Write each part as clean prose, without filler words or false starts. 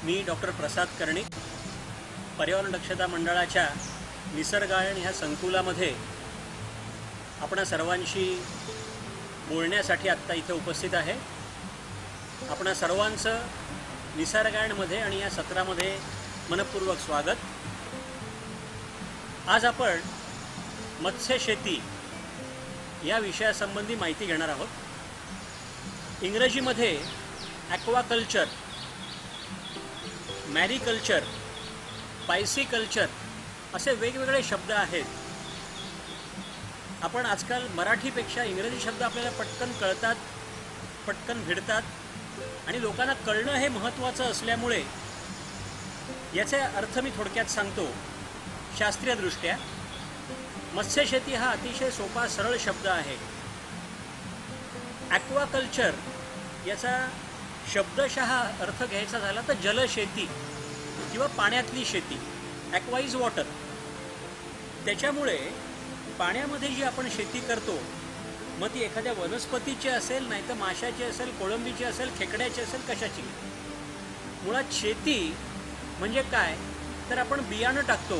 मी doctor प्रसाद कर्णिक पर्यावरण दक्षता मंडळाच्या निसर्गायन ह्या संकुलामध्ये आपण सर्वांशी बोलण्यासाठी आत्ता इथे उपस्थित आहे। आपण सर्वांचं निसर्गायनमध्ये आणि या सत्रामध्ये मनपूर्वक स्वागत। आज आपण मत्स्य शेती या विषयासंबंधी माहिती घेणार आहोत। इंग्रजीमध्ये ॲक्वाकल्चर, मॅरीकल्चर, पायसीकल्चर असे वेगवेगळे शब्द आहेत। आपण आजकाल मराठीपेक्षा इंग्रजी शब्द आपल्याला पटकन कळतात, पटकन भिडतात आणि लोकांना कळणं हे महत्त्वाचं असल्यामुळे याचे अर्थ मी थोडक्यात सांगतो। शास्त्रीयदृष्ट्या मत्स्यशेती हा अतिशय सोपा सरळ शब्द आहे। ॲक्वाकल्चर याचा शब्दशः अर्थ घ्यायचा झाला तर जलशेती किंवा पाण्यातली शेती, ॲक्वा इज वॉटर। त्याच्यामुळे पाण्यामध्ये जी आपण शेती करतो मग ती एखाद्या वनस्पतीची असेल, नाही तर माशाची असेल, कोळंबीची असेल, खेकड्याची असेल, कशाची। मुळात शेती म्हणजे काय तर आपण बियाणं टाकतो,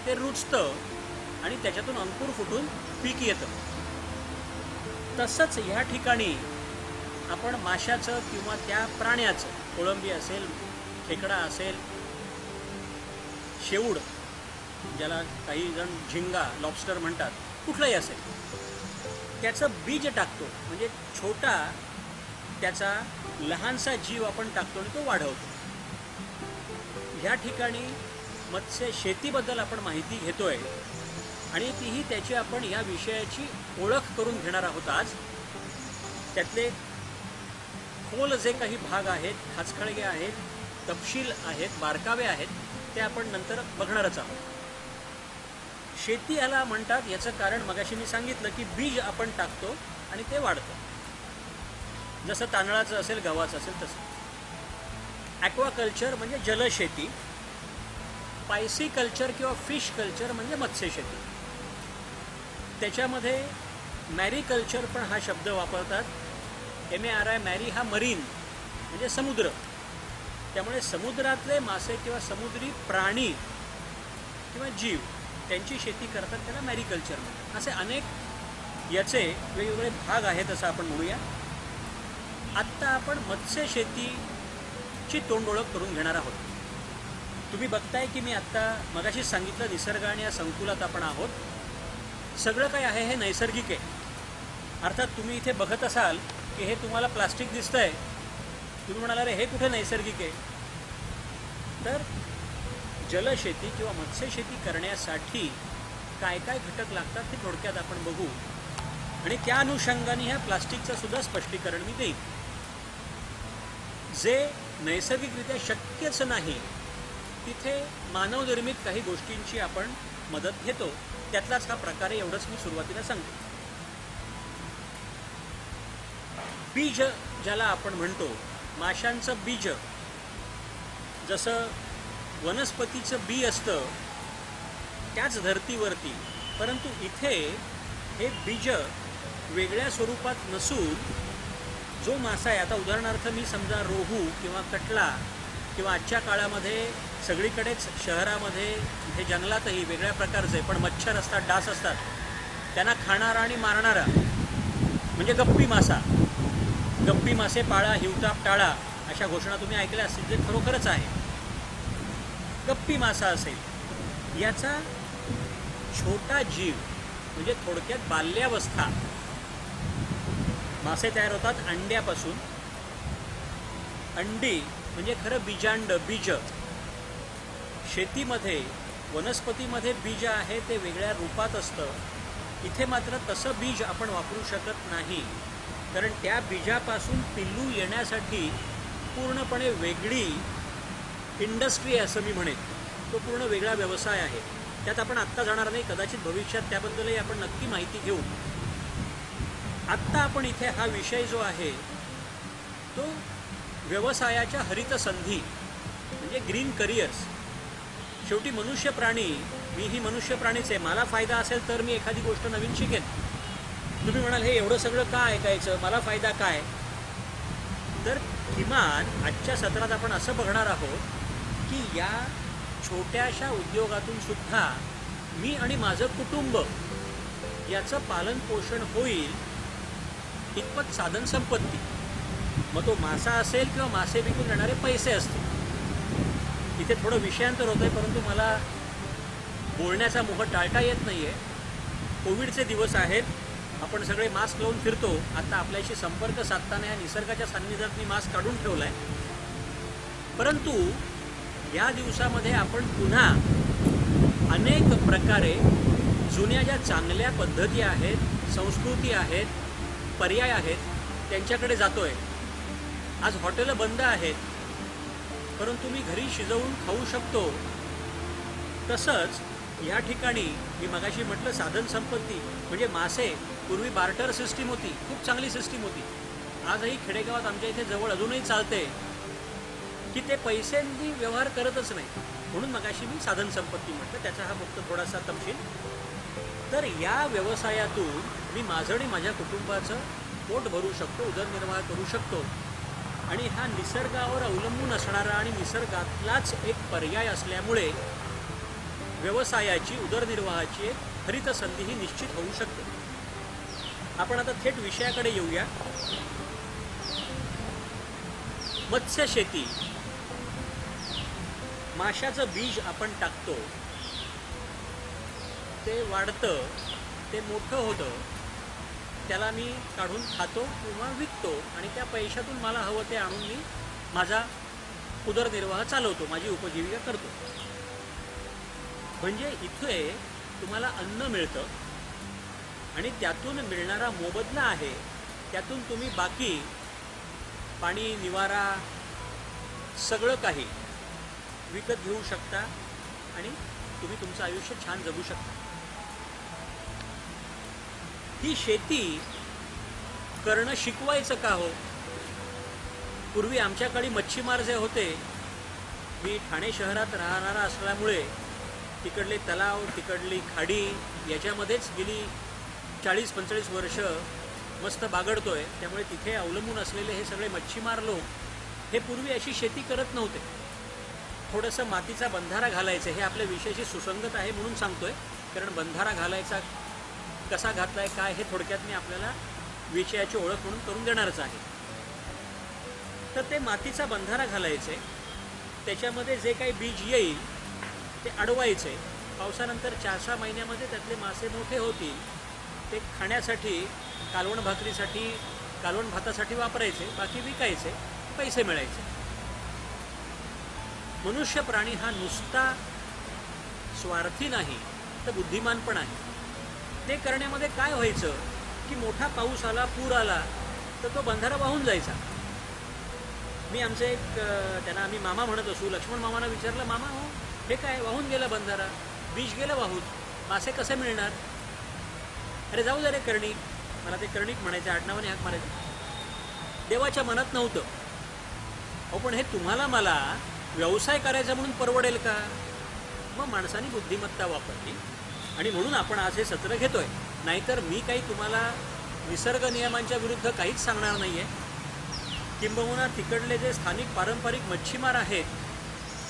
ते रुजतं आणि त्याच्यातून अंकुर फुटून पीक येतं। तसंच ह्या ठिकाणी आपण माशाचं किंवा त्या प्राण्याचं, कोळंबी असेल, खेकडा असेल, शेऊड ज्याला काही जण झिंगा, लॉबस्टर म्हणतात, कुठलंही असेल, त्याचं बीज टाकतो। म्हणजे छोटा त्याचा लहानसा जीव आपण टाकतो आणि तो वाढवतो। ह्या ठिकाणी मत्स्य शेतीबद्दल आपण माहिती घेतोय आणि तीही त्याची आपण या विषयाची ओळख करून घेणार आहोत आज। त्यातले खोल जे काही भाग आहेत, खाचखळगे आहेत, तपशील आहेत, बारकावे आहेत, ते आपण नंतर बघणारच आहोत। शेती याला म्हणतात याचं कारण मगाशी मी सांगितलं की बीज आपण टाकतो आणि ते वाढतं, जसं तांदळाचं असेल, गव्हाचं असेल तसं। ॲक्वाकल्चर म्हणजे जलशेती, पायसीकल्चर किंवा फिश कल्चर म्हणजे मत्स्यशेती। त्याच्यामध्ये मॅरीकल्चर पण हा शब्द वापरतात। MARI, मॅरी हा मरीन म्हणजे समुद्र, त्यामुळे समुद्रातले मासे किंवा समुद्री प्राणी किंवा जीव त्यांची शेती करतात, त्याला मॅरीकल्चर म्हणतात। असे अनेक याचे वेगवेगळे भाग आहेत असं आपण म्हणूया। आत्ता आपण मत्स्यशेतीची तोंडओळख करून घेणार आहोत। तुम्ही बघताय की मी आत्ता मगाशीच सांगितलं निसर्ग आणि या संकुलात आपण आहोत। सगळं काय आहे हे नैसर्गिक आहे। अर्थात तुम्ही इथे बघत असाल की हे तुम्हाला प्लास्टिक दिसतंय, तुम्ही म्हणाला रे हे कुठे नैसर्गिक आहे। तर जलशेती किंवा मत्स्यशेती करण्यासाठी काय काय घटक लागतात ते थोडक्यात आपण बघू आणि त्या अनुषंगाने ह्या प्लास्टिकचं सुद्धा स्पष्टीकरण मी देईन। जे नैसर्गिकरित्या शक्यच नाही तिथे मानवनिर्मित काही गोष्टींची आपण मदत घेतो, त्यातलाच हा प्रकार आहे, एवढंच मी सुरुवातीला सांगतो। बीज ज्याला आपण म्हणतो, माशांचं बीज जसं वनस्पतीचं बी असतं त्याच धर्तीवरती, परंतु इथे हे बीज वेगळ्या स्वरूपात नसून जो मासा आहे, आता उदाहरणार्थ मी समजा रोहू किंवा कटला किंवा आजच्या काळामध्ये सगळीकडेच शहरामध्ये हे जंगलातही वेगळ्या प्रकारचे पण मच्छर असतात, डास असतात, त्यांना खाणारा आणि मारणारा म्हणजे गप्पी मासा। गप्पी मासे पाळा, हिवताप टाळा अशा घोषणा तुम्ही ऐकल्या असतील, जे खरोखरच आहे। गप्पी मासा असेल, याचा छोटा जीव म्हणजे थोडक्यात बाल्यावस्था, मासे तयार होतात अंड्यापासून। अंडी म्हणजे खरं बीजांड, बीज। शेतीमध्ये, वनस्पतीमध्ये बीज आहे ते वेगळ्या रूपात असतं। इथे मात्र तसं बीज आपण वापरू शकत नाही, कारण त्या बीजापासून पिल्लू येण्यासाठी पूर्णपणे वेगळी इंडस्ट्री आहे असं मी म्हणेन। तो पूर्ण वेगळा व्यवसाय आहे, त्यात आपण आत्ता जाणार नाही, कदाचित भविष्यात त्याबद्दलही आपण नक्की माहिती घेऊ। आत्ता आपण इथे हा विषय जो आहे तो व्यवसायाच्या हरित संधी म्हणजे ग्रीन करिअर्स। शेवटी मनुष्य प्राणी, मीही मनुष्य प्राणीच आहे, मला फायदा असेल तर मी एखादी गोष्ट नवीन शिकेन। तुम्ही म्हणाल हे एवढं सगळं का ऐकायचं, मला फायदा काय? तर किमान आजच्या सत्रात आपण असं बघणार आहोत की या छोट्याशा उद्योगातून सुद्धा मी आणि माझं कुटुंब याचं पालन पोषण होईल इतपत साधन संपत्ती, मग तो मासा असेल किंवा मासे विकून येणारे पैसे असतील. इथे थोडं विषयांतर होतं आहे, परंतु मला बोलण्याचा मोह टाळता येत नाही आहे. कोविडचे दिवस आहेत, आपण सगळे मास्क लावून फिरतो. आता आपल्याशी संपर्क साधताना या निसर्गाच्या सान्निध्यात मी मास्क काढून ठेवला आहे. परंतु या दिवसामध्ये आपण पुन्हा अनेक प्रकारे जुन्या ज्या चांगल्या पद्धती आहेत, संस्कृती आहेत, पर्याय आहेत, त्यांच्याकडे जातो आहे. आज हॉटेलं बंद आहेत, परंतु मी घरी शिजवून खाऊ शकतो. तसंच या ठिकाणी मी मगाशी म्हटलं साधन संपत्ती म्हणजे मासे. पूर्वी बार्टर सिस्टीम होती, खूप चांगली सिस्टीम होती. आजही खेडेगावात आमच्या इथे जवळ अजूनही चालते की ते पैशांनी व्यवहार करतच नाही. म्हणून मगाशी मी साधन संपत्ती म्हटलं, त्याचा हा फक्त थोडासा तपशील. तर या व्यवसायातून मी माझं आणि माझ्या कुटुंबाचं पोट भरू शकतो, उदरनिर्वाह करू शकतो. आणि हा निसर्गावर अवलंबून असणारा आणि निसर्गातलाच एक पर्याय असल्यामुळे व्यवसायाची, उदरनिर्वाहाची एक हरित संधी ही निश्चित होऊ शकते. आपण आता थेट विषयाकडे येऊया. मत्स्यशेती. माशाचं बीज आपण टाकतो, ते वाढतं, ते मोठं होतं, त्याला मी काढून खातो किंवा विकतो आणि त्या पैशातून मला हवं ते आणून मी माझा उदरनिर्वाह चालवतो, माझी उपजीविका करतो. म्हणजे इथे तुम्हाला अन्न मिळतं आणि त्यातून मिळणारा मोबदला आहे, त्यातून तुम्ही बाकी पाणी, निवारा, सगळं काही विकत घेऊ शकता आणि तुम्ही तुमचं आयुष्य छान जगू शकता. ही शेती करणं शिकवायचं का हो? पूर्वी आमच्याकडे मच्छीमार जे होते, मी ठाणे शहरात राहणारा असल्यामुळे तिकडले तलाव, तिकडली खाडी याच्यामध्येच गेली 40-45 वर्ष मस्त बागडतोय. त्यामुळे तिथे अवलंबून असलेले हे सगळे मच्छीमार लोक हे पूर्वी अशी शेती करत नव्हते. थोडंसं मातीचा बंधारा घालायचं, हे आपल्या विषयाशी सुसंगत आहे म्हणून सांगतोय, कारण बंधारा घालायचा कसा घातलाय काय हे थोडक्यात मी आपल्याला विषयाची ओळख म्हणून करून देणारच आहे. तर ते मातीचा बंधारा घालायचे, त्याच्यामध्ये जे काही बीज येईल ते अडवायचे. पावसानंतर 4-6 महिन्यामध्ये त्यातले मासे मोठे होतील, ते खाण्यासाठी, कालवण भाकरीसाठी, कालवण भातासाठी वापरायचे, बाकी विकायचे, पैसे मिळायचे. मनुष्य प्राणी हा नुसता स्वार्थी नाही तर बुद्धिमान पण आहे. ते करण्यामध्ये काय व्हायचं की मोठा पाऊस आला, पूर आला तर तो बंधारा वाहून जायचा. मी आमचे एक त्यांना आम्ही मामा म्हणत असू, लक्ष्मण मामांना विचारलं, मामा हो हे काय वाहून गेला बंधारा, बीज गेलं वाहून, मासे कसे मिळणार? अरे जाऊ दे रे कर्णिक, मला ते कर्णिक म्हणायचे, आडनावाने हाक मारायचे. देवाच्या मनात नव्हतं. हो पण हे तुम्हाला मला व्यवसाय करायचा म्हणून परवडेल का? मग माणसाने बुद्धिमत्ता वापरली आणि म्हणून आपण आज हे सत्र घेतोय. नाहीतर मी काही तुम्हाला निसर्ग नियमांच्या विरुद्ध काहीच सांगणार नाही आहे. किंबहुना तिकडले जे स्थानिक पारंपरिक मच्छीमार आहेत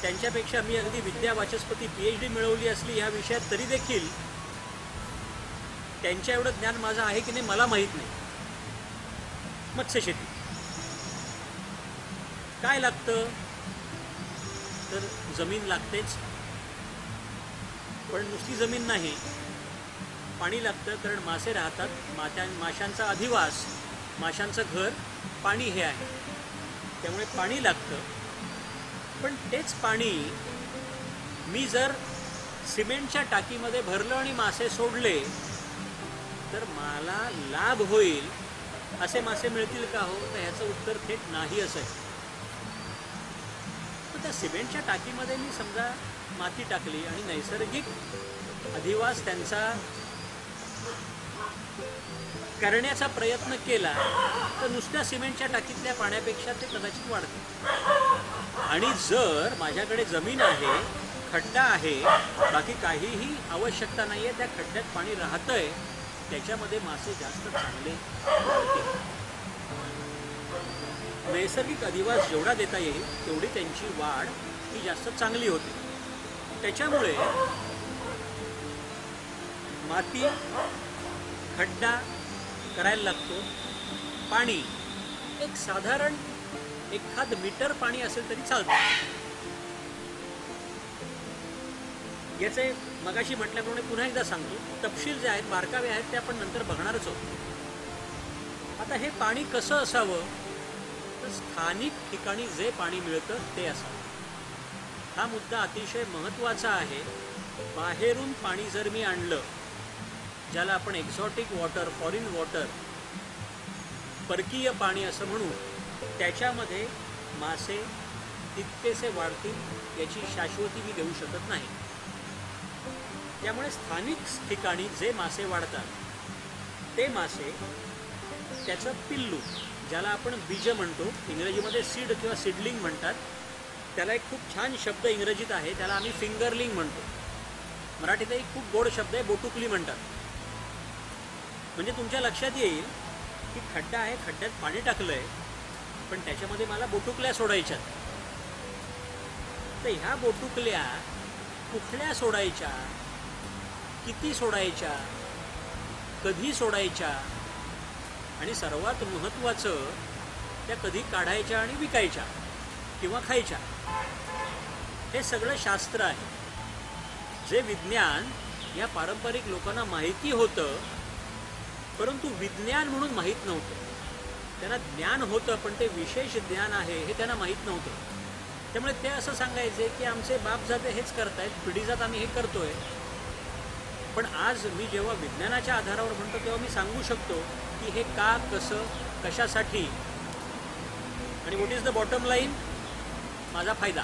त्यांच्यापेक्षा मी अगदी विद्या वाचस्पती PhD मिळवली असली ह्या विषयात तरी देखील त्यांच्या एवढं ज्ञान माझं आहे की नाही मला माहीत नाही. मत्स्यशेती काय लागतं तर जमीन लागतेच, पण नुसती जमीन नाही, पाणी लागतं. कारण मासे राहतात, माशांचा अधिवास, माशांचं घर पाणी हे आहे, त्यामुळे पाणी लागतं. पण तेच पाणी मी जर सिमेंटच्या टाकीमध्ये भरलं आणि मासे सोडले तर मला लाभ होईल असे मासे मिळतील का हो? तर ह्याचं उत्तर थेट नाही असं आहे. तर त्या सिमेंटच्या टाकीमध्ये मी समजा माती टाकली आणि नैसर्गिक अधिवास त्यांचा करण्याचा प्रयत्न केला तर नुसत्या सिमेंटच्या टाकीतल्या पाण्यापेक्षा ते कदाचित वाढते. आणि जर माझ्याकडे जमीन आहे, खड्डा आहे, बाकी काहीही आवश्यकता नाही आहे, त्या खड्ड्यात पाणी राहतंय, त्याच्यामध्ये मासे जास्त चांगले होते. नैसर्गिक अधिवास जेवढा देता येईल तेवढी त्यांची वाढ ही जास्त चांगली होते. त्याच्यामुळे माती खड्डा करायला लागतो. पाणी एक साधारण एखाद मीटर पाणी असेल तरी चालतं. याचे मगाशी म्हटल्याप्रमाणे पुन्हा एकदा सांगतो, तपशील जे आहेत, बारकावे आहेत, ते आपण नंतर बघणारच आहोत. आता हे पाणी कसं असावं, तर स्थानिक ठिकाणी जे पाणी मिळतं ते असावं. हा मुद्दा अतिशय महत्त्वाचा आहे. बाहेरून पाणी जर मी आणलं, ज्याला आपण एक्झॉटिक वॉटर, फॉरेन वॉटर, परकीय पाणी असं म्हणू, त्याच्यामध्ये मासे तितकेसे वाढतील याची शाश्वती मी देऊ शकत नाही. त्यामुळे स्थानिक ठिकाणी जे मासे वाढतात ते मासे, त्याचं पिल्लू, ज्याला आपण बीज म्हणतो, इंग्रजीमध्ये सीड किंवा सीडलिंग म्हणतात, त्याला एक खूप छान शब्द इंग्रजीत आहे, त्याला आम्ही फिंगरलिंग म्हणतो. मराठीत एक खूप गोड शब्द आहे, बोटुकली म्हणतात. म्हणजे तुमच्या लक्षात येईल की खड्डा आहे, खड्ड्यात पाणी टाकलं आहे, पण त्याच्यामध्ये मला बोटुकल्या सोडायच्यात. तर ह्या बोटुकल्या कुठल्या सोडायच्या, किती सोडायच्या, कधी सोडायच्या, आणि सर्वात महत्त्वाचं, त्या कधी काढायच्या आणि विकायच्या किंवा खायच्या, हे सगळं शास्त्र आहे. जे विज्ञान या पारंपरिक लोकांना माहिती होतं, परंतु विज्ञान म्हणून माहीत नव्हतं. त्यांना ज्ञान होतं, पण ते विशेष ज्ञान आहे हे त्यांना माहीत नव्हतं. त्यामुळे ते असं सांगायचे की आमचे बापजाते हेच करतायत, पिढीजात आम्ही हे करतोय. पण आज मी जेव्हा विज्ञानाच्या आधारावर म्हणतो, तेव्हा मी सांगू शकतो की हे का, कसं, कशासाठी, आणि what is the bottom line, माझा फायदा,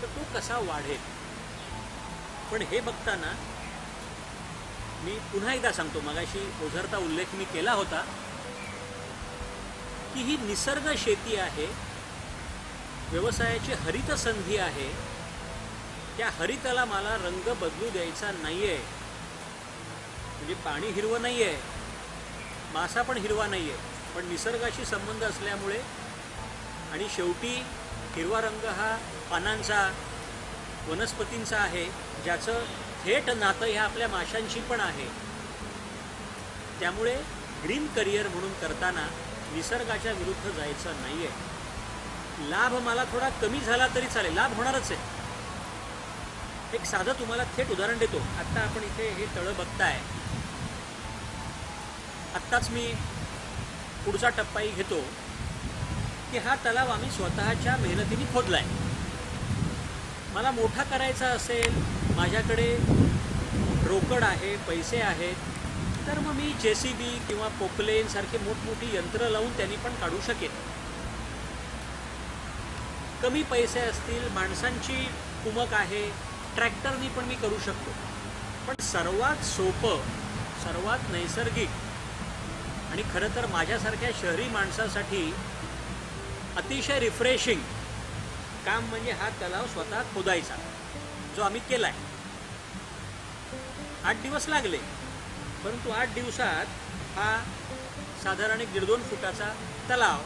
तर तो कसा वाढेल. पण हे बघताना मी पुन्हा एकदा सांगतो, मगाशी ओझरता उल्लेख मी केला होता की ही निसर्ग शेती आहे, व्यवसायाची हरित संधी आहे. त्या हरिताला मला रंग बदलू द्यायचा नाही आहे. म्हणजे पाणी हिरवं नाही आहे, मासा पण हिरवा नाही आहे, पण निसर्गाशी संबंध असल्यामुळे, आणि शेवटी हिरवा रंग हा पानांचा, वनस्पतींचा आहे, ज्याचं थेट नातं ह्या आपल्या माशांशी पण आहे. त्यामुळे ग्रीन करिअर म्हणून करताना निसर्गाच्या विरुद्ध जायचं नाही आहे. लाभ मला थोडा कमी झाला तरी चालेल, लाभ होणारच आहे. एक साधं तुम्हाला थेट उदाहरण देतो. आत्ता आपण इथे हे तळं बघताय, आत्ताच मी पुढचा टप्पाही घेतो की हा तलाव आम्ही स्वतःच्या मेहनतीने खोदलाय. मला मोठा करायचा असेल, माझ्याकडे रोकड आहे, पैसे आहेत, तर मग मी JCB किंवा पोकलेन सारखे मोठमोठी यंत्र लावून त्यांनी पण काढू शकेन. कमी पैसे असतील, माणसांची कुमक आहे, ट्रॅक्टरनी पण मी करू शकतो. पण सर्वात सोपं, सर्वात नैसर्गिक, आणि खरं तर माझ्यासारख्या शहरी माणसासाठी अतिशय रिफ्रेशिंग काम म्हणजे हा तलाव स्वतः खोदायचा, जो आम्ही केला आहे. 8 दिवस लागले, परंतु 8 दिवसात हा साधारण 1.5-2 फुटाचा तलाव,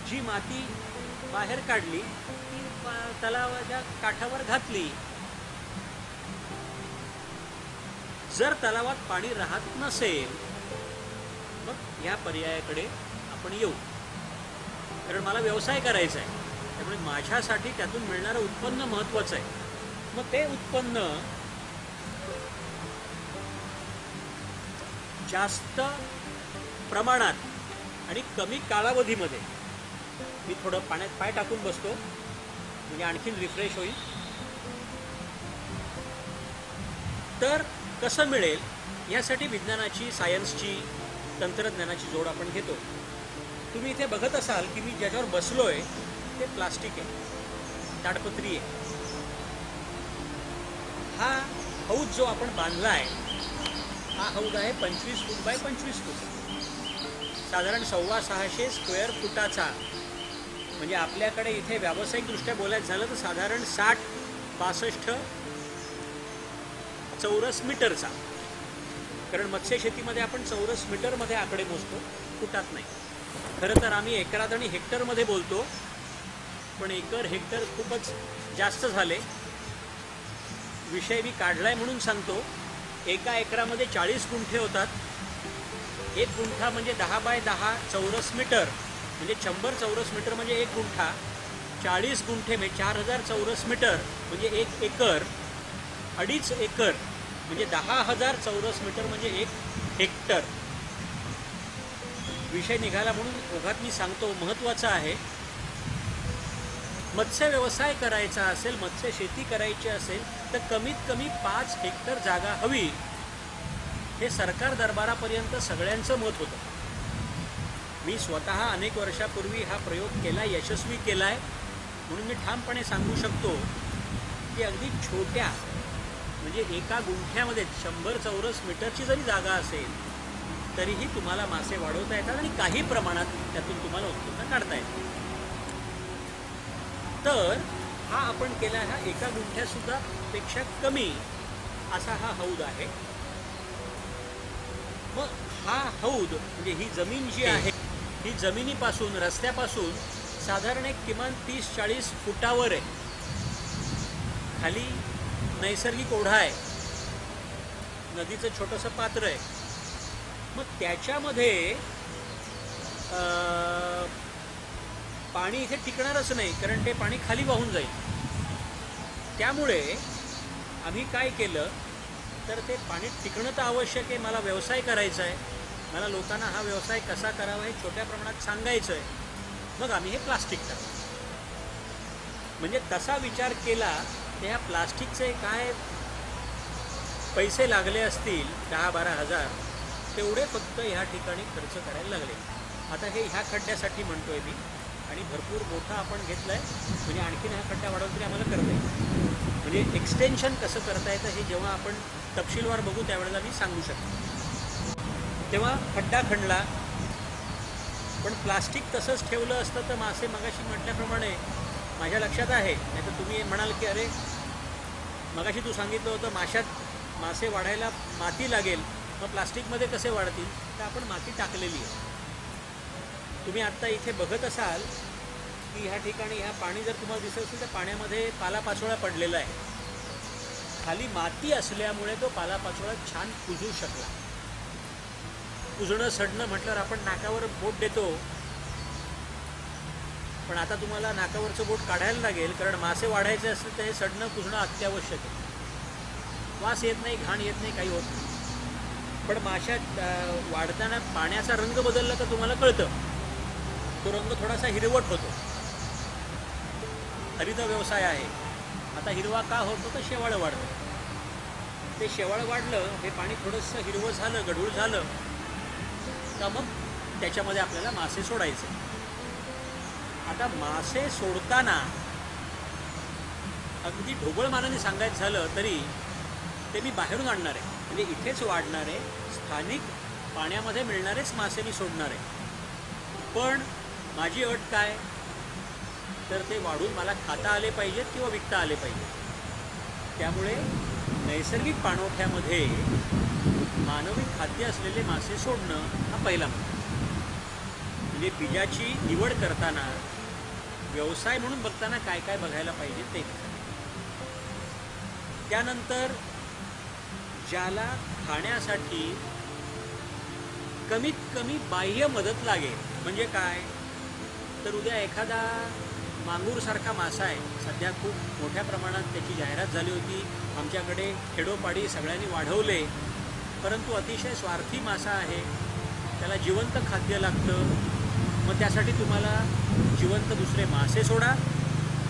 जी माती बाहेर काढली ती तलावाच्या काठावर घातली. जर तलावात पाणी राहत नसेल, मग या पर्यायाकडे आपण येऊ, कारण मला व्यवसाय करायचा आहे. त्यामुळे माझ्यासाठी त्यातून मिळणारं उत्पन्न महत्त्वाचं आहे. मग ते उत्पन्न जास्त प्रमाणात आणि कमी कालावधीमध्ये, मी थोडं पाण्यात पाय टाकून बसतो म्हणजे आणखीन रिफ्रेश होईल, तर कसं मिळेल यासाठी विज्ञानाची, सायन्सची, तंत्रज्ञानाची जोड आपण घेतो. तुम्ही इथे बघत असाल की मी ज्याच्यावर बसलोय ते प्लास्टिक आहे, ताडपत्री आहे. हा हौद जो आपण बांधला आहे, हा हौद आहे 25 फूट बाय 25 फूट, साधारण 650 स्क्वेअर फुटाचा. म्हणजे आपल्याकडे इथे व्यावसायिकदृष्ट्या बोलायचं झालं तर साधारण 60-62 चौरस मीटरचा. कारण मत्स्यशेतीमध्ये आपण चौरस मीटरमध्ये आकडे मोजतो, फुटात नाही. खरं तर आम्ही एकरात आणि हेक्टरमध्ये बोलतो, पण एकर हेक्टर खूपच जास्त झाले. विषय मी काढलाय म्हणून सांगतो. एका एकरामध्ये 40 गुंठे होतात. एक गुंठा म्हणजे 10 बाय 10 चौरस मीटर, म्हणजे 100 चौरस मीटर म्हणजे एक गुंठा. 40 गुंठे म्हणजे 4000 चौरस मीटर म्हणजे एक एकर. 2.5 एकर म्हणजे 10,000 चौरस मीटर म्हणजे एक हेक्टर. विषय निघाला म्हणून ओघात मी सांगतो, महत्त्वाचा आहे. मत्स्य व्यवसाय करायचा असेल, मत्स्य शेती करायची असेल तर कमीत कमी 5 हेक्टर जागा हवी, हे सरकार दरबारापर्यंत सगळ्यांचं मत होतं. मी स्वतः अनेक वर्षापूर्वी हा प्रयोग केला, यशस्वी केला आहे. म्हणून मी ठामपणे सांगू शकतो की अगदी छोट्या म्हणजे एका गुंठ्यामध्ये 100 चौरस मीटरची जरी जागा असेल तरीही तुम्हाला मासे वाढवता येतात आणि काही प्रमाणात त्यातून तुम्हाला उत्पन्न काढता येते. तर हा आपण केला, हा एका गुंठ्यासुद्धा पेक्षा कमी असा हा हौद आहे. मग हा हौद म्हणजे ही जमीन जी आहे, ही जमिनीपासून, रस्त्यापासून साधारण एक किमान 30-40 फुटावर आहे. खाली नैसर्गिक ओढा आहे, नदीचं छोटंसं पात्र आहे. मग त्याच्यामध्ये पाणी इथे टिकणारच नाही, कारण ते पाणी खाली वाहून जाईल. त्यामुळे आम्ही काय केलं, तर ते पाणी टिकणं तर आवश्यक आहे. मला व्यवसाय करायचा आहे, मला लोकांना हा व्यवसाय कसा करावा हे छोट्या प्रमाणात सांगायचं आहे. मग आम्ही हे प्लास्टिक टाकलं. म्हणजे तसा विचार केला तर ह्या प्लास्टिकचे काय पैसे लागले असतील 10-12 हजार, तेवढे फक्त ह्या ठिकाणी खर्च करायला लागले. आता हे ह्या खड्ड्यासाठी म्हणतोय मी, आणि भरपूर मोठा आपण घेतला आहे. म्हणजे आणखीन हा खड्डा वाढवून तरी आम्हाला करता येईल. म्हणजे एक्सटेन्शन कसं करता येतं हे जेव्हा आपण तपशीलवार बघू त्यावेळेला मी सांगू शकतो. तेव्हा खड्डा खणला, पण प्लास्टिक तसंच ठेवलं असतं तर मासे मगाशी म्हटल्याप्रमाणे माझ्या लक्षात आहे. नाही तर तुम्ही म्हणाल की अरे मगाशी तू सांगितलं होतं मासे वाढायला माती लागेल, मग प्लास्टिकमध्ये कसे वाढतील? तर आपण माती टाकलेली आहे. तुम्ही आत्ता इथे बघत असाल की ह्या ठिकाणी ह्या पाणी जर तुम्हाला दिसत असेल तर पाण्यामध्ये पालापाचोळा पडलेला आहे. खाली माती असल्यामुळे तो पालापाचोळा छान कुजू शकला. कुजणं सडणं म्हटल्यावर आपण नाकावर बोट देतो, पण आता तुम्हाला नाकावरचं बोट काढायला लागेल, कारण मासे वाढायचे असतील तर हे सडणं कुजणं अत्यावश्यक आहे. वास येत नाही, घाण येत नाही, काही होत नाही. पण माशा वाढताना पाण्याचा रंग बदलला तर तुम्हाला कळतं, तो रंग थोडासा हिरवट होतो. हरित व्यवसाय आहे. आता हिरवा का होतो? तर शेवाळं वाढतं. ते शेवाळं वाढलं, हे पाणी थोडंसं हिरवं झालं, गढूळ झालं का मग त्याच्यामध्ये आपल्याला मासे सोडायचे. आता मासे सोडताना अगदी ढोबळमानाने सांगायचं झालं तरी ते मी बाहेरून आणणार आहे, म्हणजे इथेच वाढणारे स्थानिक पाण्यामध्ये मिळणारेच मासे मी सोडणार आहे. पण माझी अट काय, तर ते वाढून मला खाता आले पाहिजेत किंवा विकता आले पाहिजेत. त्यामुळे नैसर्गिक पाणवठ्यामध्ये मानवी खाद्य असलेले मासे सोडणं हा पहिला मुद्दा. म्हणजे बीजाची निवड करताना, व्यवसाय म्हणून बघताना काय काय बघायला पाहिजे ते. त्यानंतर ज्याला खाण्यासाठी कमीत कमी बाह्य मदत लागेल, म्हणजे काय, तर उद्या एखादा मांगूरसारखा मासा आहे, सध्या खूप मोठ्या प्रमाणात त्याची जाहिरात झाली होती, आमच्याकडे खेडोपाडी सगळ्यांनी वाढवले, परंतु अतिशय स्वार्थी मासा आहे, त्याला जिवंत खाद्य लागतं. मग त्यासाठी तुम्हाला जिवंत दुसरे मासे सोडा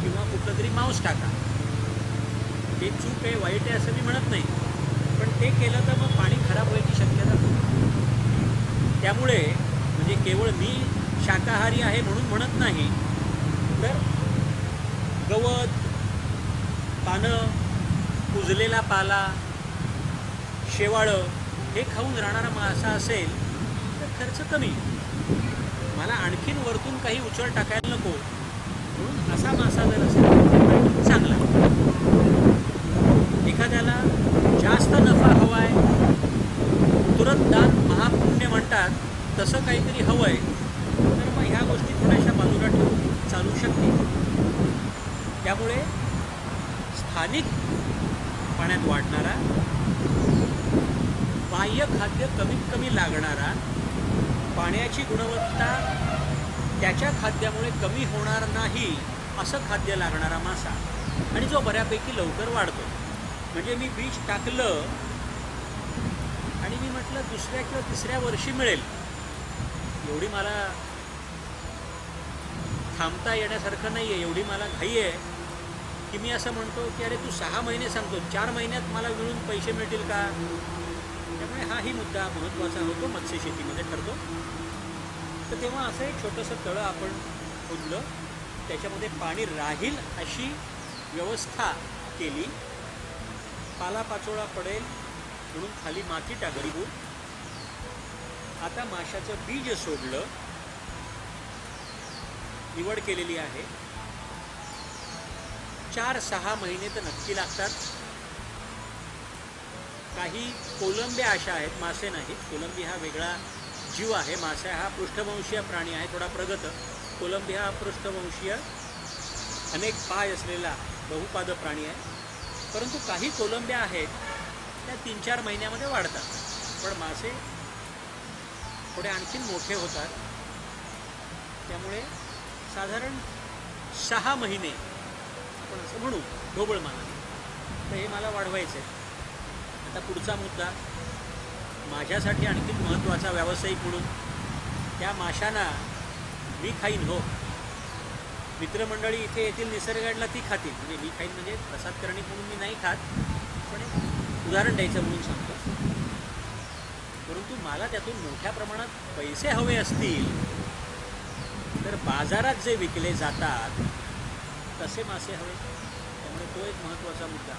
किंवा कुठलं तरी मांस टाका. ते चूक आहे, वाईट आहे असं मी म्हणत नाही, पण ते केलं तर मग पाणी खराब व्हायची शक्यता खूप. त्यामुळे म्हणजे केवळ मी शाकाहारी आहे म्हणून म्हणत नाही, तर गवत, पानं, कुजलेला पाला, शेवाळं हे खाऊन राहणारा मासा असेल तर खर्च कमी. मला आणखीन वरतून काही उचल टाकायला नको, म्हणून असा मासा जर असेल तर चांगला. एखाद्याला जास्त नफा हवा आहे, तुरंत दान महापुण्य म्हणतात, तसं काहीतरी हवं आहे, तर त्या गोष्टी थोड्याशा बाजूला ठेवून चालू शकते. त्यामुळे स्थानिक पाण्यात वाढणारा, बाह्य खाद्य कमीत कमी लागणारा, पाण्याची गुणवत्ता त्याच्या खाद्यामुळे कमी होणार नाही असं खाद्य लागणारा मासा, आणि जो बऱ्यापैकी लवकर वाढतो. म्हणजे मी बीज टाकलं आणि मी म्हटलं दुसऱ्या किंवा तिसऱ्या वर्षी मिळेल, एवढी मला थांबता येण्यासारखं नाही आहे, एवढी मला घाई आहे की मी असं म्हणतो की अरे तू 6 महिने सांगतो, 4 महिन्यात मला मिळून पैसे मिळतील का? त्यामुळे हाही मुद्दा महत्त्वाचा होतो, मत्स्यशेतीमध्ये ठरतो. तर तेव्हा असं एक छोटंसं तळं आपण खोदलं, त्याच्यामध्ये पाणी राहील अशी व्यवस्था केली, पालापाचोळा पडेल म्हणून खाली माती टाकली. आता माशाचं बीज सोडलं, निवड केलेली आहे. 4-6 महिने तर नक्की लागतात. काही कोलंब्या अशा आहेत, मासे नाहीत. कोलंबी हा वेगळा जीव आहे. मासा हा पृष्ठवंशीय प्राणी आहे, थोडा प्रगत. कोलंबी हा पृष्ठवंशीय अनेक पाय असलेला बहुपाद प्राणी आहे. परंतु काही कोलंब्या आहेत त्या 3-4 महिन्यामध्ये वाढतात. पण मासे थोडे आणखीन मोठे होतात. त्यामुळे साधारण 6 महिने आपण असं म्हणू ढोबळमानाने, तर हे मला वाढवायचं आहे. आता पुढचा मुद्दा माझ्यासाठी आणखीन महत्त्वाचा व्यावसायिक म्हणून, त्या माशांना मी खाईन हो, मित्रमंडळी इथे येतील निसर्गाडला ती खातील. म्हणजे मी खाईन म्हणजे प्रसाद करणी म्हणून मी नाही खात, पण उदाहरण द्यायचं म्हणून सांगतो. परंतु मला त्यातून मोठ्या प्रमाणात पैसे हवे असतील तर बाजारात जे विकले जातात तसे मासे हवे. त्यामुळे तो एक महत्त्वाचा मुद्दा.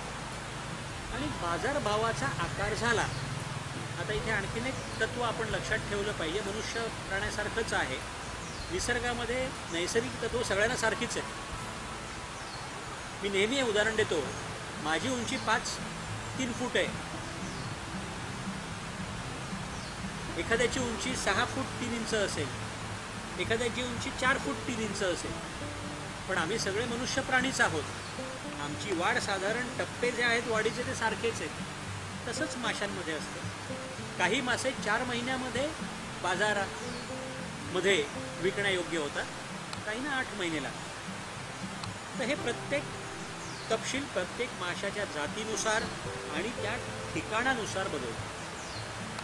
आणि बाजारभावाचा आकार झाला. आता इथे आणखीन एक तत्त्व आपण लक्षात ठेवलं पाहिजे. मनुष्य प्राण्यासारखंच आहे. निसर्गामध्ये नैसर्गिक तत्त्व सगळ्यांना सारखीच आहे. मी नेहमी हे उदाहरण देतो. माझी उंची 5-3 फूट आहे, एखाद्याची उंची 6 फूट 3 इंच असेल, एखाद्याची उंची 4 फूट 3 इंच असेल. पण आम्ही सगळे मनुष्य प्राणीच आहोत. आमची वाढ साधारण टप्पे जे आहेत वाढीचे ते सारखेच आहेत. तसंच माशांमध्ये असतं. काही मासे 4 महिन्यामध्ये बाजारामध्ये विकण्यायोग्य होतात, काहींना 8 महिने लागतात. तर हे प्रत्येक तपशील प्रत्येक माशाच्या जातीनुसार आणि त्या ठिकाणानुसार बदलतो.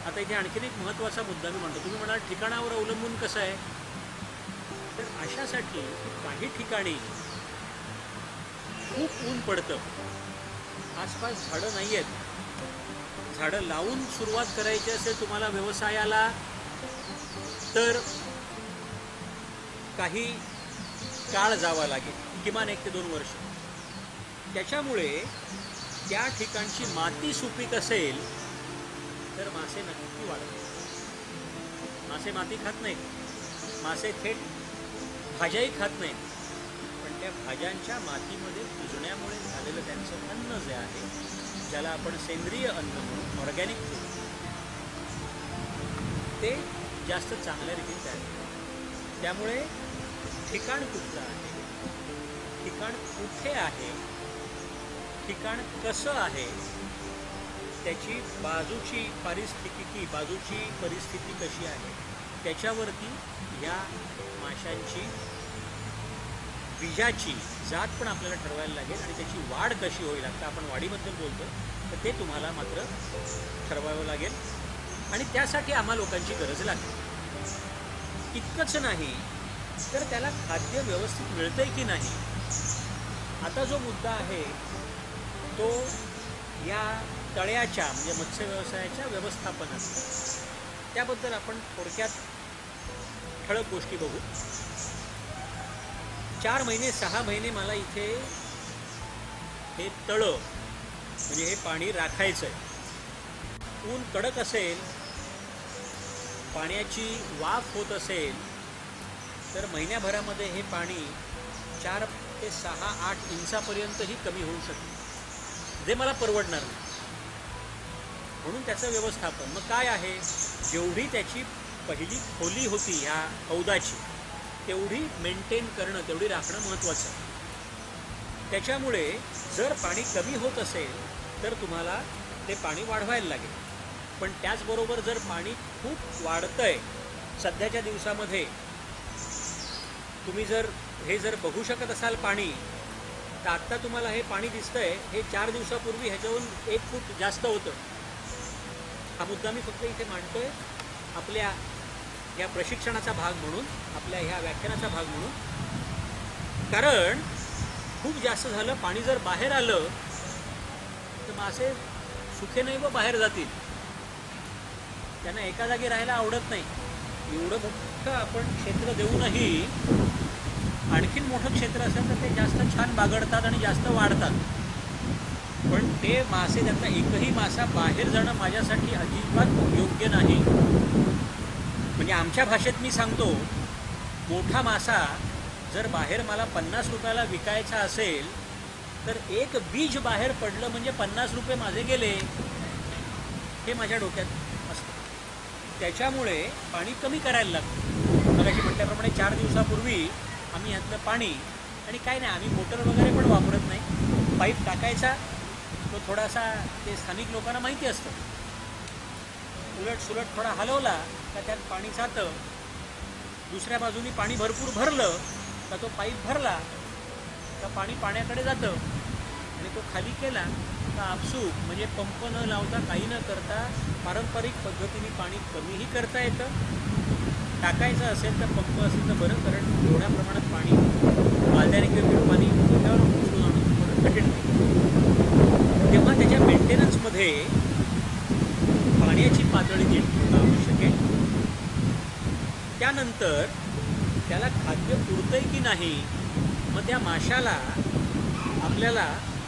आता इथे आणखीन एक महत्त्वाचा मुद्दा मी म्हणतो. तुम्ही म्हणाल ठिकाणावर अवलंबून कसं आहे? तर अशासाठी काही ठिकाणी खूप ऊन पडतं, आसपास झाडं नाही आहेत. झाडं लावून सुरुवात करायची असेल तुम्हाला व्यवसायाला तर काही काळ जावा लागेल, किमान 1 ते 2 वर्ष. त्याच्यामुळे त्या ठिकाणची माती सुपीक असेल तर मासे नक्की वाढतात. मासे माती खात नाहीत, मासे थेट भाज्याही खात नाहीत. पण त्या भाज्यांच्या मातीमध्ये कुजण्यामुळे झालेलं त्यांचं अन्न जे आहे, ज्याला आपण सेंद्रिय अन्न म्हणून ऑर्गॅनिक फूड, ते जास्त चांगल्या रीतीने तयार होतं. त्यामुळे ठिकाण कुठलं आहे, ठिकाण कुठे आहे, ठिकाण कसं आहे, त्याची बाजूची परिस्थिती कशी आहे, त्याच्यावरती या माशांची बीजाची जात पण आपल्याला ठरवायला लागेल आणि त्याची वाढ कशी होईल. आता आपण वाढीबद्दल बोलतो, तर ते तुम्हाला मात्र ठरवावं लागेल आणि त्यासाठी आम्हा लोकांची गरज लागेल. इतकंच नाही तर त्याला खाद्य व्यवस्थित मिळतंय की नाही. आता जो मुद्दा आहे तो या तळ्याच्या म्हणजे मत्स्य व्यवसायाच्या व्यवस्थापनाचा, त्याबद्दल आपण थोडक्यात ठळक गोष्टी बघू. 4 महिने 6 महिने मला इथे हे तळं म्हणजे हे पाणी राखायचं आहे. ऊन कडक असेल, पाण्याची वाफ होत असेल तर महिन्याभरामध्ये हे पाणी 4 ते 6-8 इंचापर्यंतही कमी होऊ शकते, जे मला परवडणार नाही. म्हणून त्याचं व्यवस्थापन मग काय आहे, जेवढी त्याची पहिली खोली होती ह्या हौदाची तेवढी मेंटेन करणं, तेवढी राखणं महत्त्वाचं आहे. त्याच्यामुळे जर पाणी कमी होत असेल तर तुम्हाला ते पाणी वाढवायला लागेल. पण त्याचबरोबर जर पाणी खूप वाढतंय सध्याच्या दिवसामध्ये, तुम्ही जर बघू शकत असाल पाणी, तर आत्ता तुम्हाला हे पाणी दिसतंय, हे 4 दिवसापूर्वी ह्याच्याहून 1 फूट जास्त होतं. हा मुद्दा मी फक्त इथे मांडतोय आपल्या या प्रशिक्षणाचा भाग म्हणून, आपल्या ह्या व्याख्यानाचा भाग म्हणून. कारण खूप जास्त झालं, पाणी जर बाहेर आलं तर मासे सुखे नाही व बाहेर जातील. त्यांना एका जागी राहायला आवडत नाही. एवढं मोठं आपण क्षेत्र देऊनही आणखीन मोठं क्षेत्र असेल तर ते जास्त छान बागडतात आणि जास्त वाढतात. पण ते मासे, त्यांचा एकही मासा बाहेर जाणं माझ्यासाठी अजिबात योग्य नाही. म्हणजे आमच्या भाषेत मी सांगतो, मोठा मासा जर बाहेर मला 50 रुपयाला विकायचा असेल तर एक बीज बाहेर पडलं म्हणजे 50 रुपये माझे गेले, हे माझ्या डोक्यात असतं. त्याच्यामुळे पाणी कमी करायला लागतं. मगाशी म्हटल्याप्रमाणे 4 दिवसापूर्वी आम्ही ह्यातलं पाणी, आणि काय नाही, आम्ही मोटर वगैरे पण वापरत नाही, पाईप टाकायचा, तो थोडासा, ते स्थानिक लोकांना माहिती असतं, उलट सुलट थोडा हलवला का त्यात पाणी जातं. दुसऱ्या बाजूनी पाणी भरपूर भरलं का तो पाईप भरला का पाणी पाण्याकडे जातं, आणि तो खाली केला का आपसूक, म्हणजे पंप न लावता, काही न करता पारंपरिक पद्धतीने पाणी कमीही करता येतं. टाकायचं असेल तर पंप असेल तर बरं, कारण एवढ्या प्रमाणात पाणी बालद्याने किंवा पाणी डोक्यावर उचलून आणणं थोडं कठीण नाही. तेव्हा त्याच्या मेंटेनन्समध्ये पाण्याची पातळी नीट आवश्यक आहे. त्यानंतर त्याला खाद्य पुरतंय की नाही, मग त्या माशाला आपल्याला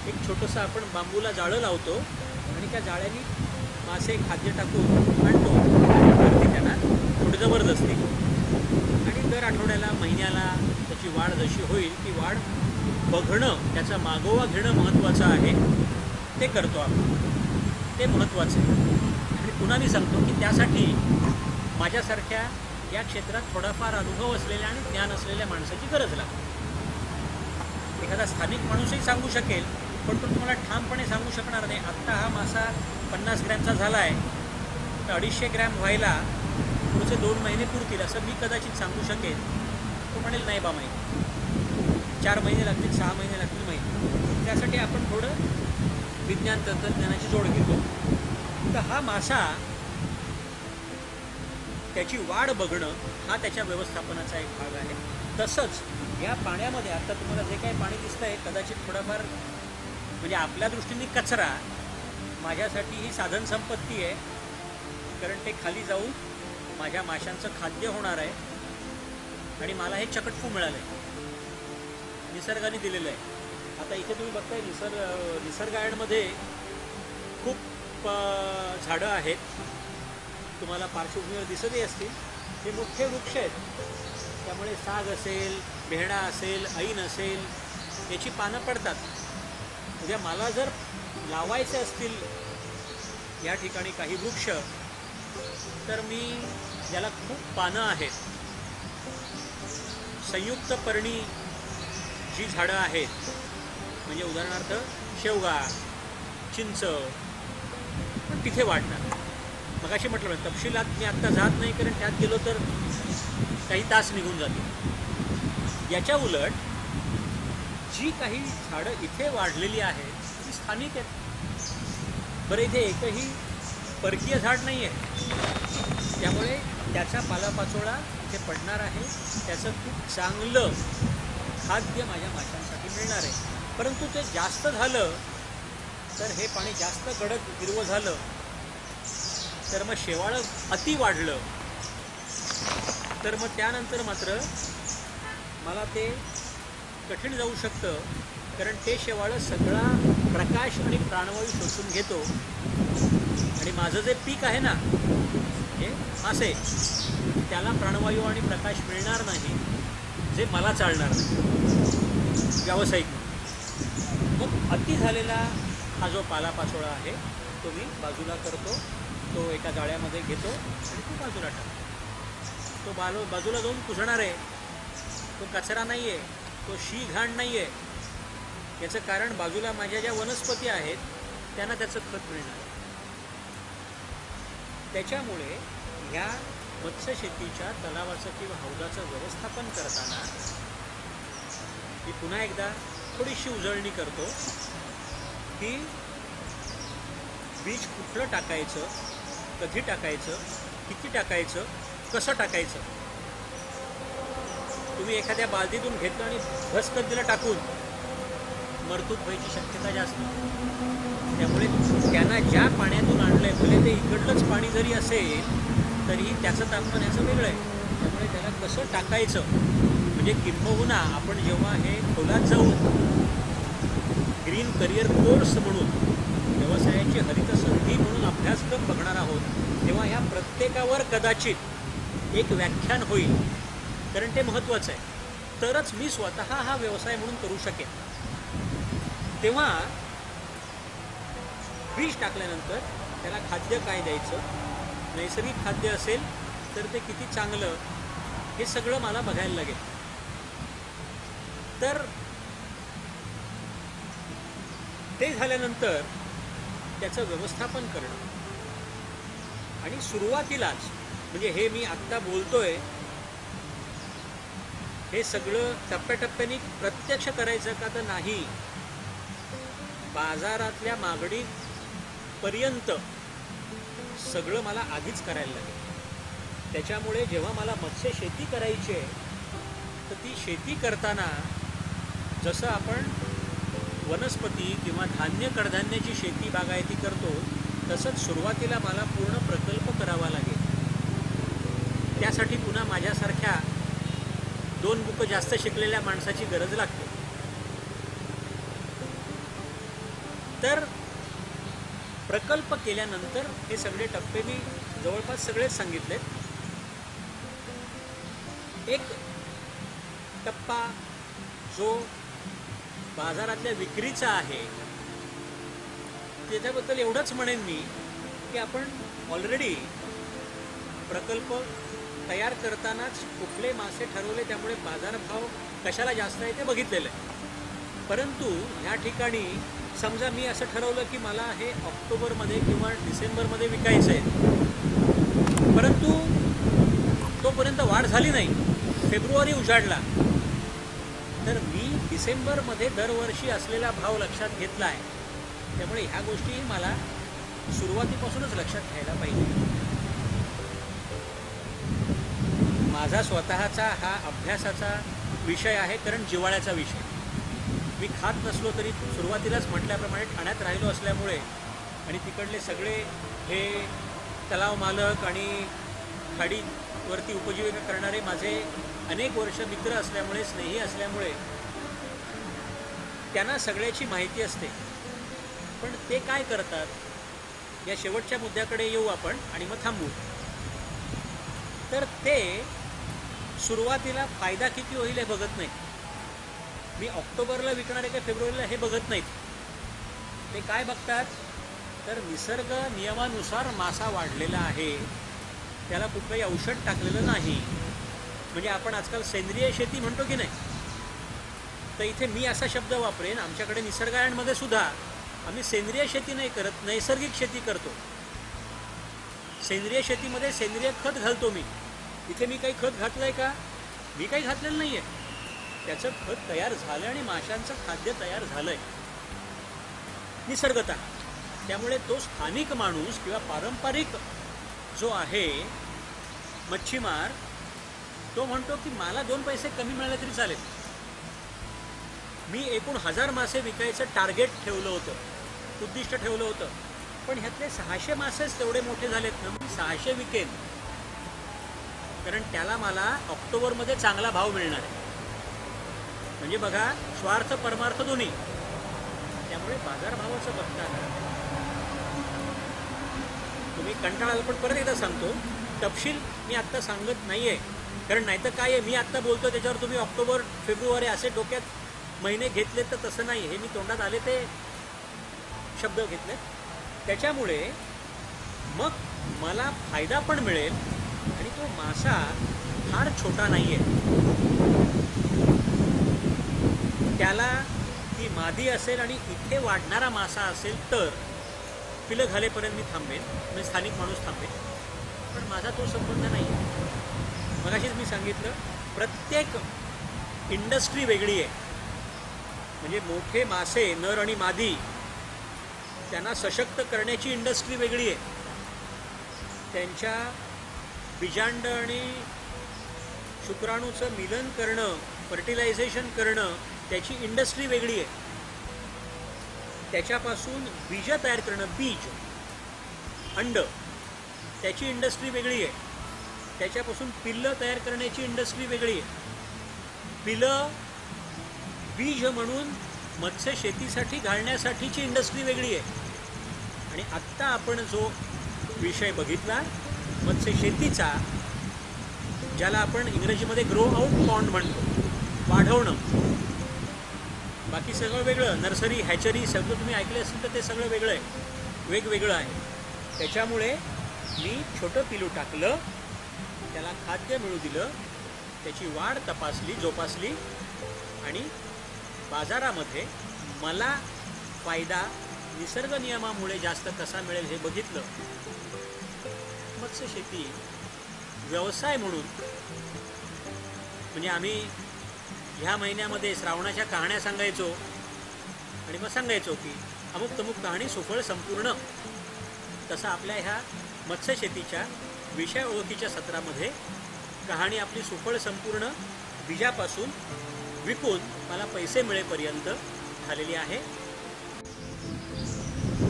एक छोटंसं आपण बांबूला जाळं लावतो आणि त्या जाळ्याने मासे खाद्य टाकून आणतो, वरती त्यांना थोडी जबरदस्ती, आणि दर आठवड्याला, महिन्याला त्याची वाढ जशी होईल ती वाढ बघणं, त्याचा मागोवा घेणं महत्त्वाचं आहे. ते करतो आपण, ते महत्त्वाचं आहे. आणि पुन्हा मी सांगतो की त्यासाठी माझ्यासारख्या या क्षेत्रात थोडाफार अनुभव असलेल्या आणि ज्ञान असलेल्या माणसाची गरज लागते. एखादा स्थानिक माणूसही सांगू शकेल, पण तो तुम्हाला ठामपणे सांगू शकणार नाही. आत्ता हा मासा 50 ग्रॅमचा झाला आहे तर 250 ग्रॅम व्हायला पुढचे 2 महिने पुरतील असं मी कदाचित सांगू शकेन. तो म्हणेल नाही बा, माहिती 4 महिने लागतील, 6 महिने लागतील, माहिती. त्यासाठी आपण थोडं विज्ञान तंत्रज्ञानाची जोड घेतो. तर हा मासा, त्याची वाढ बघणं हा त्याच्या व्यवस्थापनाचा एक भाग आहे. तसंच या पाण्यामध्ये आता तुम्हाला जे काही पाणी दिसतं आहे, कदाचित थोडाफार, म्हणजे आपल्या दृष्टीने कचरा, माझ्यासाठी ही साधन संपत्ती आहे. कारण ते खाली जाऊन माझ्या माशांचं खाद्य होणार आहे आणि मला हे चकटफू मिळालं आहे, निसर्गाने दिलेलं आहे. आता इथे तुम्ही बघताय निसर्गायणमध्ये खूप झाडं आहेत, तुम्हाला पार्श्वभूमीवर दिसतही असतील. हे मोठे वृक्ष आहेत, त्यामुळे साग असेल, भेंडा असेल, ऐन असेल, याची पानं पडतात. उद्या मला जर लावायचे असतील या ठिकाणी काही वृक्ष, तर मी, ज्याला खूप पानं आहेत, संयुक्त पर्णी जी झाडं आहेत, म्हणजे उदाहरणार्थ शेवगा, चिंच, पण तिथे वाढणार. मगाशी म्हटलं, तपशिलात मी आत्ता जात नाही, कारण त्यात गेलो तर काही तास निघून जातील. याच्या उलट जी काही झाडं इथे वाढलेली आहेत ती स्थानिक आहेत. बरं, इथे एकही परकीय झाड नाही आहे, त्यामुळे त्याचा पालापाचोळा इथे पडणार आहे. त्याचं खूप चांगलं खाद्य माझ्या माशांसाठी मिळणार आहे. परंतु ते जास्त झालं तर, हे पाणी जास्त गडद हिरवं झालं तर, मग शेवाळं अति वाढलं तर मग त्यानंतर मात्र मला ते कठीण जाऊ शकतं. कारण ते शेवाळं सगळा प्रकाश आणि प्राणवायू शोषून घेतो आणि माझं जे पीक आहे ना, हे मासे, त्याला प्राणवायू आणि प्रकाश मिळणार नाही, जे मला चालणार नाही व्यावसायिक. मग अति झालेला हा जो पालापाचोळा आहे तो मी बाजूला करतो, तो एका जाळ्यामध्ये घेतो आणि तो बाजूला टाकतो. तो बाजूला जाऊन कुजणार आहे. तो कचरा नाही आहे, तो शी घाण नाही आहे. याचं कारण बाजूला माझ्या ज्या वनस्पती आहेत त्यांना त्याचं खत मिळणार. त्याच्यामुळे ह्या मत्स्यशेतीच्या तलावाचं किंवा हौदाचं व्यवस्थापन करताना मी पुन्हा एकदा थोडीशी उजळणी करतो की बीज कुठलं टाकायचं, कधी टाकायचं, किती टाकायचं, कसं टाकायचं. तुम्ही एखाद्या बालदीतून घेतलं आणि भस्कंदीला टाकून मरतूक व्हायची शक्यता जास्त. त्यामुळे त्यांना ज्या पाण्यातून आणलंय, भले ते इकडलंच पाणी जरी असेल तरीही त्याचं तापमान याचं वेगळं आहे. त्यामुळे त्याला कसं टाकायचं म्हणजे किंबहुना आपण जेव्हा हे खोलात जाऊन ग्रीन करिअर कोर्स म्हणून व्यवसायाची हरित संधी म्हणून अभ्यासक्रम बघणार आहोत तेव्हा ह्या प्रत्येकावर कदाचित एक व्याख्यान होईल, कारण ते महत्त्वाचं आहे. तरच मी स्वतः हा व्यवसाय म्हणून करू शकेन. तेव्हा बीज टाकल्यानंतर त्याला खाद्य काय द्यायचं, नैसर्गिक खाद्य असेल तर ते किती चांगलं, हे सगळं मला बघायला लागेल. तर ते झाल्यानंतर त्याचं व्यवस्थापन करणं आणि सुरुवातीलाच म्हणजे हे मी आत्ता बोलतोय हे सगळं टप्प्याटप्प्याने प्रत्यक्ष करायचं का तर नाही, बाजारातल्या मागणीपर्यंत सगळं मला आधीच करायला लागेल. त्याच्यामुळे जेव्हा मला मत्स्यशेती करायची आहे तर ती शेती करताना जसं आपण वनस्पती किंवा धान्य कडधान्याची शेती बागायती करतो तसंच सुरुवातीला मला पूर्ण प्रकल्प करावा लागेल. त्यासाठी पुन्हा माझ्यासारख्या 2 बुकं जास्त शिकलेल्या माणसाची गरज लागते. तर प्रकल्प केल्यानंतर हे सगळे टप्पे मी जवळपास सगळेच सांगितलेत. एक टप्पा जो बाजारातल्या विक्रीचा आहे त्याच्याबद्दल एवढंच म्हणेन मी की आपण ऑलरेडी प्रकल्प तयार करतानाच कुठले मासे ठरवले, त्यामुळे बाजारभाव कशाला जास्त आहे ते बघितलेलं आहे. परंतु ह्या ठिकाणी समजा मी असं ठरवलं की मला हे ऑक्टोबरमध्ये किंवा डिसेंबरमध्ये विकायचं आहे, परंतु तोपर्यंत वाढ झाली नाही, फेब्रुवारी उजाडला, तर मी डिसेंबरमध्ये दरवर्षी असलेला भाव लक्षात घेतला आहे. त्यामुळे ह्या गोष्टी मला सुरुवातीपासूनच लक्षात घ्यायला पाहिजे. माझा स्वतःचा हा अभ्यासाचा विषय आहे, कारण जिव्हाळ्याचा विषय. मी खात नसलो तरी सुरुवातीलाच म्हटल्याप्रमाणे ठाण्यात राहिलो असल्यामुळे आणि तिकडले सगळे हे तलाव मालक आणि खाडीवरती उपजीविका करणारे माझे अनेक वर्ष मित्र असल्यामुळे, स्नेही असल्यामुळे त्यांना सगळ्याची माहिती असते. पण ते काय करतात, या शेवटच्या मुद्द्याकडे येऊ आपण आणि मग थांबू. तर ते सुरुवातीला फायदा किती होईल हे बघत नाही. मी ऑक्टोबरला विकणार आहे का फेब्रुवारीला हे बघत नाहीत. ते काय बघतात, तर निसर्ग नियमानुसार मासा वाढलेला आहे, त्याला कुठलंही औषध टाकलेलं नाही. म्हणजे आपण आजकाल सेंद्रिय शेती म्हणतो की नाही, तर इथे मी असा शब्द वापरेन, आमच्याकडे निसर्गायणमध्ये सुद्धा आम्ही सेंद्रिय शेती नाही करत, नैसर्गिक शेती करतो. सेंद्रिय शेतीमध्ये सेंद्रिय खत घालतो मी. इथे मी काही खत घातलं आहे का? मी काही घातलेलं नाही आहे. त्याचं खत तयार झालं आणि माशांचं खाद्य तयार झालं आहे निसर्गतः. त्यामुळे तो स्थानिक माणूस किंवा पारंपरिक जो आहे मच्छीमार, तो म्हणतो की मला 2 पैसे कमी मिळाले तरी चालेल. मी एकूण 1000 मासे विकायचं टार्गेट ठेवलं होतं, उद्दिष्ट ठेवलं होतं, पण ह्यातले 600 मासेच तेवढे मोठे झालेत ना, मी 600 विकेन, कारण त्याला मला ऑक्टोबरमध्ये चांगला भाव मिळणार आहे. म्हणजे बघा, स्वार्थ परमार्थ दोन्ही. त्यामुळे बाजारभावाचं बघताना तुम्ही कंटाळाल, पण परत एकदा सांगतो, तपशील मी आत्ता सांगत नाही आहे, कारण नाहीतर काय आहे, मी आत्ता बोलतो त्याच्यावर तुम्ही ऑक्टोबर फेब्रुवारी असे डोक्यात महिने घेतले, तर तसं नाही. हे मी तोंडात आले ते शब्द घेतले. त्याच्यामुळे मग मला फायदा पण मिळेल आणि तो मासा फार छोटा नाही आहे. त्याला ती मादी असेल आणि इथे वाढणारा मासा असेल तर पिलं घालेपर्यंत मी थांबेन, म्हणजे स्थानिक माणूस थांबेल. पण माझा तो संबंध नाही आहे. मगाशीच मी सांगितलं, प्रत्येक इंडस्ट्री वेगळी आहे. म्हणजे मोठे मासे, नर आणि मादी, त्यांना सशक्त करण्याची इंडस्ट्री वेगळी आहे. त्यांच्या बीजांड आणि शुक्राणूचं मिलन करणं, फर्टिलायझेशन करणं, त्याची इंडस्ट्री वेगळी आहे. त्याच्यापासून बीज तयार करणं, बीज, अंड, त्याची इंडस्ट्री वेगळी आहे. त्याच्यापासून पिल्लं तयार करण्याची इंडस्ट्री वेगळी आहे. पिल्लं बीज म्हणून मत्स्य शेतीसाठी घालण्यासाठीची इंडस्ट्री वेगळी आहे. आणि आत्ता आपण जो विषय बघितला मत्स्य शेतीचा, ज्याला आपण इंग्रजीमध्ये ग्रो आउट पॉन्ड म्हणतो, वाढवणं, बाकी सगळं वेगळं, नर्सरी, हॅचरी सगळं तुम्ही ऐकले असेल तर ते सगळं वेगळं आहे, वेगवेगळं आहे. त्याच्यामुळे मी छोटं पिलू टाकलं, त्याला खाद्य मिळू दिलं, त्याची वाढ तपासली, जोपासली आणि बाजारामध्ये मला फायदा निसर्ग नियमामुळे जास्त कसा मिळेल हे बघितलं. मत्स्यशेती व्यवसाय म्हणून, म्हणजे आम्ही ह्या महिन्यामध्ये श्रावणाच्या कहाण्या सांगायचो आणि मग सांगायचो की अमुक तमुक कहाणी सुफळ संपूर्ण. तसं आपल्या ह्या मत्स्यशेतीच्या विषय ओळखीच्या सत्रामध्ये कहाणी आपली सुफळ संपूर्ण बीजापासून विकून मला पैसे मिळेपर्यंत झालेली आहे.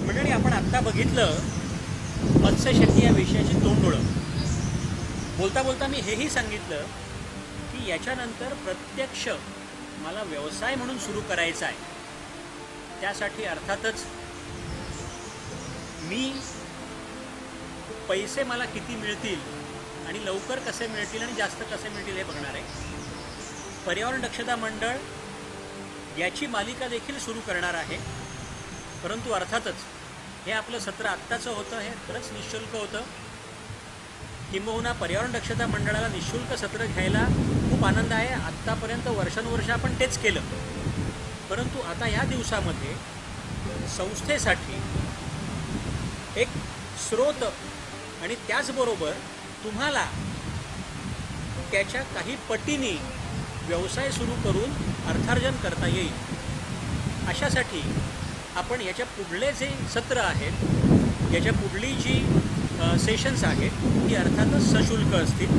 मंडळी, आपण आत्ता बघितलं मत्स्यशेती या विषयाची तोंडओळख. बोलता बोलता मी हेही सांगितलं की याच्यानंतर प्रत्यक्ष मला व्यवसाय म्हणून सुरू करायचा आहे. त्यासाठी अर्थातच मी पैसे मला किती मिळतील आणि लवकर कसे मिळतील आणि जास्त कसे मिळतील हे बघणार आहे. पर्यावरण दक्षता मंडळ याची मालिका देखील सुरू करणार आहे. परंतु अर्थातच हे आपलं सत्र आत्ताचं होतं, हे खरंच निःशुल्क होतं. किंबहुना पर्यावरण दक्षता मंडळाला निःशुल्क सत्र घ्यायला खूप आनंद आहे. आत्तापर्यंत वर्षानुवर्ष आपण तेच केलं. परंतु आता या दिवसामध्ये संस्थेसाठी एक स्रोत आणि त्याचबरोबर तुम्हाला त्याच्या काही पटीने व्यवसाय सुरू करून अर्थार्जन करता येईल, अशासाठी आपण याच्या पुढले जे सत्र आहेत, याच्या पुढली जी सेशन्स आहेत ती अर्थातच सशुल्क असतील.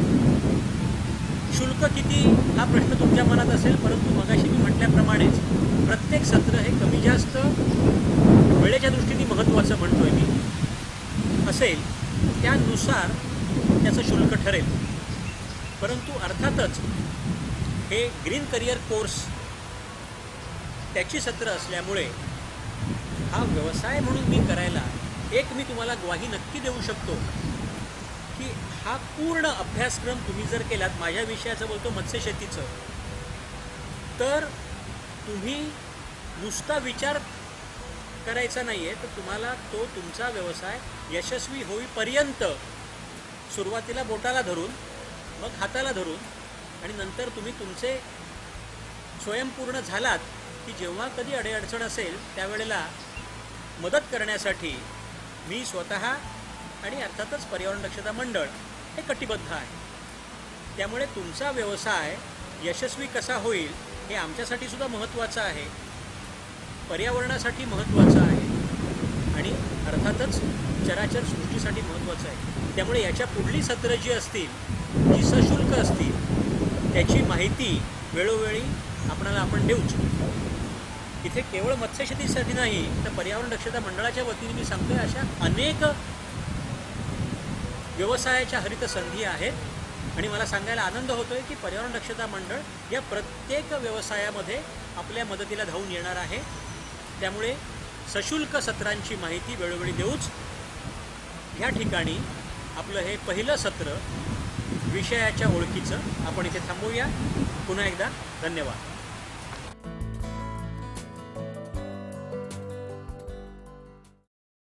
शुल्क किती हा प्रश्न तुमच्या मनात असेल, परंतु मगाशी मी म्हटल्याप्रमाणेच प्रत्येक सत्र हे कमी जास्त वेळेच्या दृष्टीने महत्त्वाचं म्हणतोय मी असेल, त्यानुसार त्याचं शुल्क ठरेल. परंतु अर्थातच हे ग्रीन करिअर कोर्स त्याची सत्र असल्यामुळे हा व्यवसाय म्हणून मी करायला एक मी तुम्हाला ग्वाही नक्की देऊ शकतो की हा पूर्ण अभ्यासक्रम तुम्ही जर केलात, माझ्या विषयाचं बोलतो मत्स्यशेतीचं, तर तुम्ही नुसता विचार करायचा नाही आहे, तर तुम्हाला तो तुमचा व्यवसाय यशस्वी होईपर्यंत सुरुवातीला बोटाला धरून, मग हाताला धरून आणि नंतर तुम्ही तुमचे स्वयंपूर्ण झालात की जेव्हा कधी अडचण असेल त्यावेळेला मदत करण्यासाठी मी स्वतः आणि अर्थातच पर्यावरण दक्षता मंडळ हे कटिबद्ध आहे. त्यामुळे तुमचा व्यवसाय यशस्वी कसा होईल हे आमच्यासाठी सुद्धा महत्त्वाचं आहे, पर्यावरणासाठी महत्त्वाचं आहे आणि अर्थातच चराचर सृष्टीसाठी महत्त्वाचं आहे. त्यामुळे याच्या पुढली सत्र जी असतील, जी सशुल्क असतील, त्याची माहिती वेळोवेळी आपण देऊच. इथे केवळ मत्स्यशेतीसाठी नाही तर पर्यावरण दक्षता मंडळाच्या वतीने मी सांगतोय अशा अनेक व्यवसायाच्या हरित संधी आहेत आणि मला सांगायला आनंद होतोय की पर्यावरण दक्षता मंडळ या प्रत्येक व्यवसायामध्ये आपल्या मदतीला धावून येणार आहे. त्यामुळे सशुल्क सत्रांची माहिती वेळोवेळी देऊच. ह्या ठिकाणी आपलं हे पहिलं सत्र विषयाच्या ओळखीचं आपण इथे थांबवूया. पुन्हा एकदा धन्यवाद.